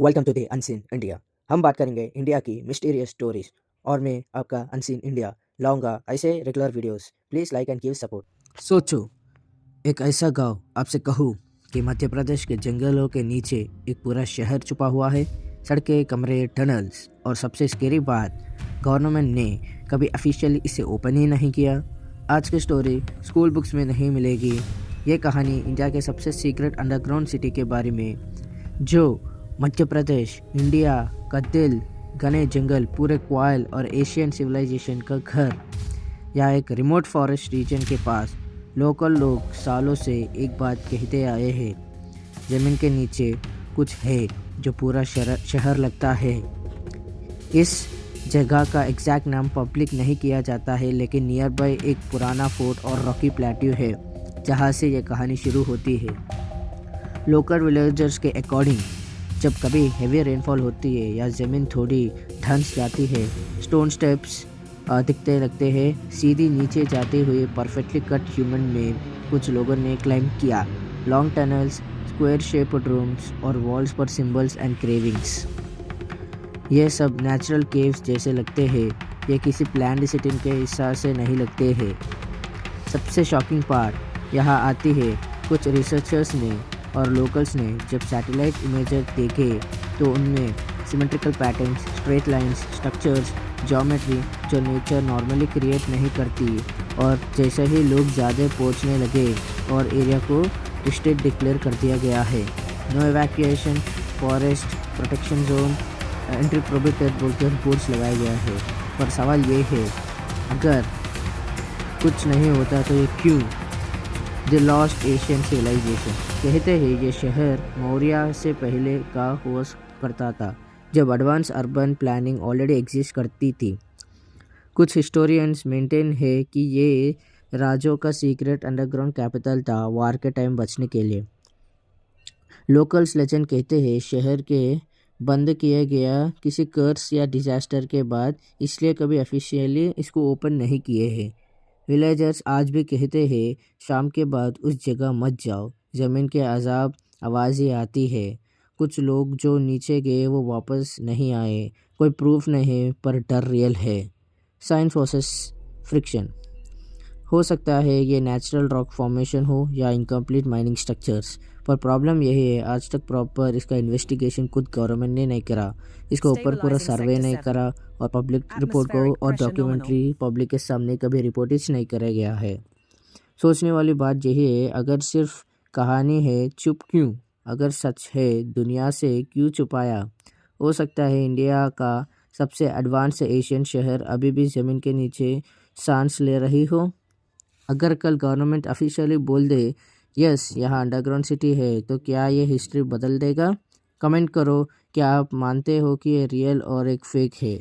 Welcome to the unseen India. हम बात करेंगे इंडिया की मिस्टीरियस स्टोरीज और मैं आपका अनसीन इंडिया लाऊंगा ऐसे regular videos. Please like and give support. सोचो, एक ऐसा गांव आपसे कहूँ कि मध्य प्रदेश के जंगलों के नीचे एक पूरा शहर छुपा हुआ है। सड़कें, कमरे, टनल्स और सबसे स्केरी बात, गवर्नमेंट ने कभी ऑफिशियली इसे ओपन ही नहीं किया। आज की स्टोरी स्कूल बुक्स में नहीं मिलेगी। ये कहानी इंडिया के सबसे सीक्रेट अंडरग्राउंड सिटी के बारे में, जो मध्य प्रदेश, इंडिया का दिल, घने जंगल, पूरे क्वाइल और एशियन सिविलाइजेशन का घर, या एक रिमोट फॉरेस्ट रीजन के पास लोकल लोग सालों से एक बात कहते आए हैं, ज़मीन के नीचे कुछ है जो पूरा शहर लगता है। इस जगह का एग्जैक्ट नाम पब्लिक नहीं किया जाता है, लेकिन नियर बाय एक पुराना फोर्ट और रॉकी प्लेट्यू है जहाँ से यह कहानी शुरू होती है। लोकल विलेजर्स के अकॉर्डिंग, जब कभी हेवी रेनफॉल होती है या ज़मीन थोड़ी धंस जाती है, स्टोन स्टेप्स दिखते लगते हैं सीधी नीचे जाते हुए। परफेक्टली कट ह्यूमन में कुछ लोगों ने क्लाइंब किया। Long tunnels, square shaped rooms और वॉल्स पर सिंबल्स एंड क्रेविंग्स। ये सब नेचुरल केव्स जैसे लगते हैं, ये किसी प्लान्ड सिटिंग के हिस्सा से नहीं लगते हैं। सबसे शॉकिंग पार्ट यहाँ आती है, कुछ रिसर्चर्स ने और लोकल्स ने जब सैटेलाइट इमेजेस देखे तो उनमें symmetrical patterns, straight lines, structures, geometry जो नेचर नॉर्मली क्रिएट नहीं करती। और जैसे ही लोग ज़्यादा पहुंचने लगे और एरिया को स्टेट डिक्लेयर कर दिया गया है। No evacuation, forest protection zone, entry prohibited बोलकर बोर्ड्स लगाया गया है। पर सवाल ये है, अगर कुछ नहीं होता तो ये क्यों? The lost Asian civilisation. कहते हैं ये शहर मौर्य से पहले का हुआ करता था, जब advance urban planning already exist करती थी। कुछ हिस्टोरियंस मेंटेन है कि ये राजों का सीक्रेट अंडरग्राउंड कैपिटल था, वार के टाइम बचने के लिए। लोकल्स लेजेंड कहते हैं शहर के बंद किया गया किसी कर्स या डिजास्टर के बाद, इसलिए कभी ऑफिशियली इसको ओपन नहीं किए हैं। विलेजर्स आज भी कहते हैं शाम के बाद उस जगह मत जाओ, ज़मीन के अजाब आवाज़ें आती है। कुछ लोग जो नीचे गए वो वापस नहीं आए। कोई प्रूफ नहीं, पर डर रियल है। Science versus friction. हो सकता है ये नेचुरल रॉक फॉर्मेशन हो या इनकम्प्लीट माइनिंग स्ट्रक्चर्स, पर प्रॉब्लम यही है आज तक प्रॉपर इसका इन्वेस्टिगेशन खुद गवर्नमेंट ने नहीं करा, इसके ऊपर पूरा सर्वे नहीं करा और पब्लिक रिपोर्ट को और डॉक्यूमेंट्री पब्लिक के सामने कभी रिपोर्ट नहीं करा गया है। सोचने वाली बात यही है, अगर सिर्फ कहानी है चुप क्यों? अगर सच है दुनिया से क्यों छुपाया? हो सकता है इंडिया का सबसे एडवांस एशियन शहर अभी भी ज़मीन के नीचे सांस ले रही हो। अगर कल गवर्नमेंट ऑफिशियली बोल दे यस यहाँ अंडरग्राउंड सिटी है, तो क्या ये हिस्ट्री बदल देगा? कमेंट करो, क्या आप मानते हो कि ये रियल और एक फेक है?